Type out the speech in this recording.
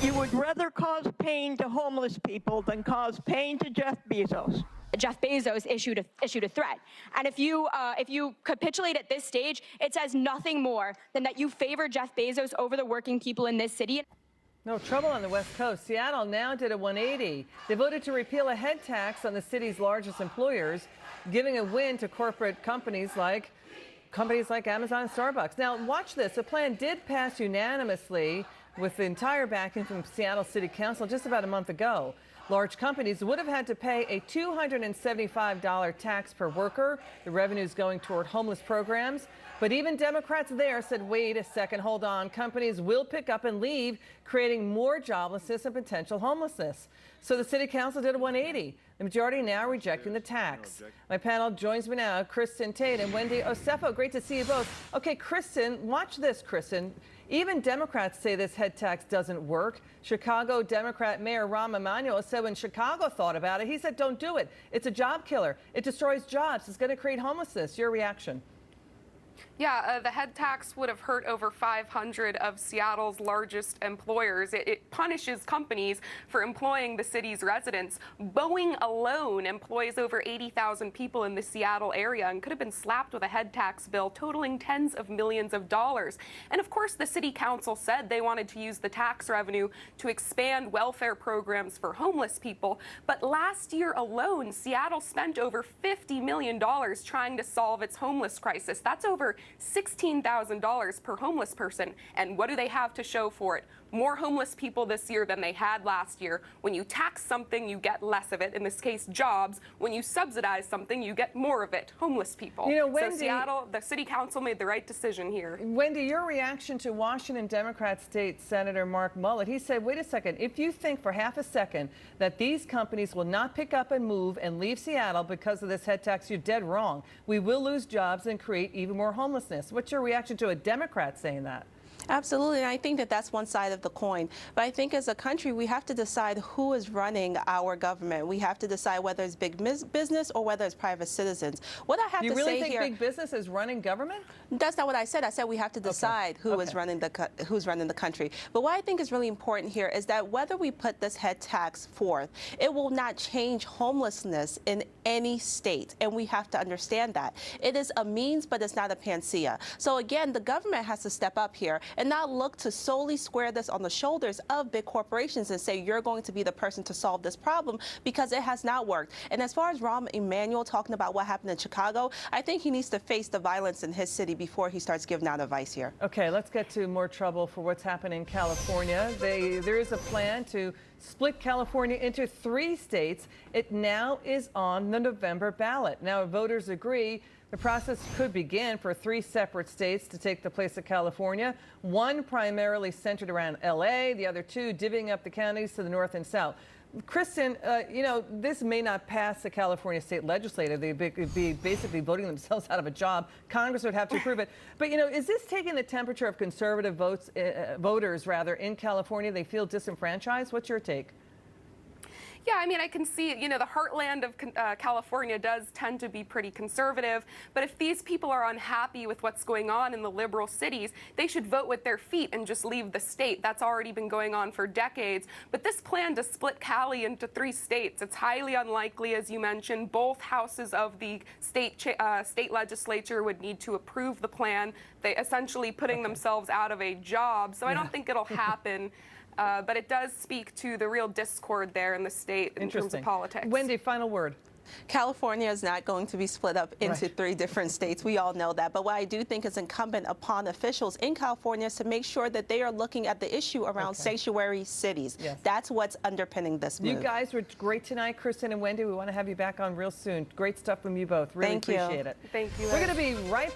You would rather cause pain to homeless people than cause pain to Jeff Bezos. Jeff Bezos issued a threat. And if you capitulate at this stage, it says nothing more than that you favor Jeff Bezos over the working people in this city. No trouble on the West Coast. Seattle now did a 180. They voted to repeal a head tax on the city's largest employers, giving a win to corporate companies like Amazon and Starbucks. Now, watch this. The plan did pass unanimously with the entire backing from Seattle City Council just about a month ago. Large companies would have had to pay a $275 tax per worker. The revenues going toward homeless programs. But even Democrats there said, wait a second, hold on. Companies will pick up and leave, creating more joblessness and potential homelessness. So the City Council did a 180. The majority now rejecting the tax. My panel joins me now, Kristin Tate and Wendy Osefo. Great to see you both. Okay, Kristin, watch this, Kristin. Even Democrats say this head tax doesn't work. Chicago Democrat Mayor Rahm Emanuel said when Chicago thought about it, he said, don't do it. It's a job killer. It destroys jobs. It's going to create homelessness. Your reaction? Yeah, the head tax would have hurt over 500 of Seattle's largest employers. It punishes companies for employing the city's residents. Boeing alone employs over 80,000 people in the Seattle area and could have been slapped with a head tax bill totaling tens of millions of dollars. And of course, the city council said they wanted to use the tax revenue to expand welfare programs for homeless people. But last year alone, Seattle spent over $50 million trying to solve its homeless crisis. That's over $16,000 per homeless person. And what do they have to show for it? More homeless people this year than they had last year. When you tax something, you get less of it. In this case, jobs. When you subsidize something, you get more of it. Homeless people. You know, Wendy, so Seattle, the city council made the right decision here. Wendy, your reaction to Washington Democrat State Senator Mark Mullet. He said, wait a second, if you think for half a second that these companies will not pick up and move and leave Seattle because of this head tax, you're dead wrong. We will lose jobs and create even more homelessness. What's your reaction to a Democrat saying that? Absolutely, and I think that that's one side of the coin. But I think as a country, we have to decide who is running our government. We have to decide whether it's big business or whether it's private citizens. What I have to say here... You really think big business is running government? That's not what I said. I said we have to decide who's running the country. But what I think is really important here is that whether we put this head tax forth, it will not change homelessness in any state, and we have to understand that. It is a means, but it's not a panacea. So again, the government has to step up here and not look to solely square this on the shoulders of big corporations and say you're going to be the person to solve this problem, because it has not worked. And as far as Rahm Emanuel talking about what happened in Chicago, I think he needs to face the violence in his city before he starts giving out advice here. Okay, let's get to more trouble for what's happening in California. There is a plan to split California into 3 states. It now is on the November ballot. Now, if voters agree, the process could begin for 3 separate states to take the place of California, one primarily centered around L.A., the other 2 divvying up the counties to the north and south. Kristin, you know, this may not pass the California state legislature. They'd be basically voting themselves out of a job. Congress would have to approve it. But, you know, is this taking the temperature of conservative voters in California? They feel disenfranchised. What's your take? Yeah, I mean, I can see, you know, the heartland of California does tend to be pretty conservative. But if these people are unhappy with what's going on in the liberal cities, they should vote with their feet and just leave the state. That's already been going on for decades. But this plan to split Cali into 3 states, it's highly unlikely, as you mentioned. Both houses of the state legislature would need to approve the plan. They essentially putting themselves out of a job. So I don't think it'll happen. But it does speak to the real discord there in the state in terms of politics. Wendy, final word. California is not going to be split up into 3 different states. We all know that. But what I do think is incumbent upon officials in California is to make sure that they are looking at the issue around sanctuary cities. Yes. That's what's underpinning this move. You guys were great tonight, Kristin and Wendy. We want to have you back on real soon. Great stuff from you both. Really appreciate it. Thank you. We're going to be right back.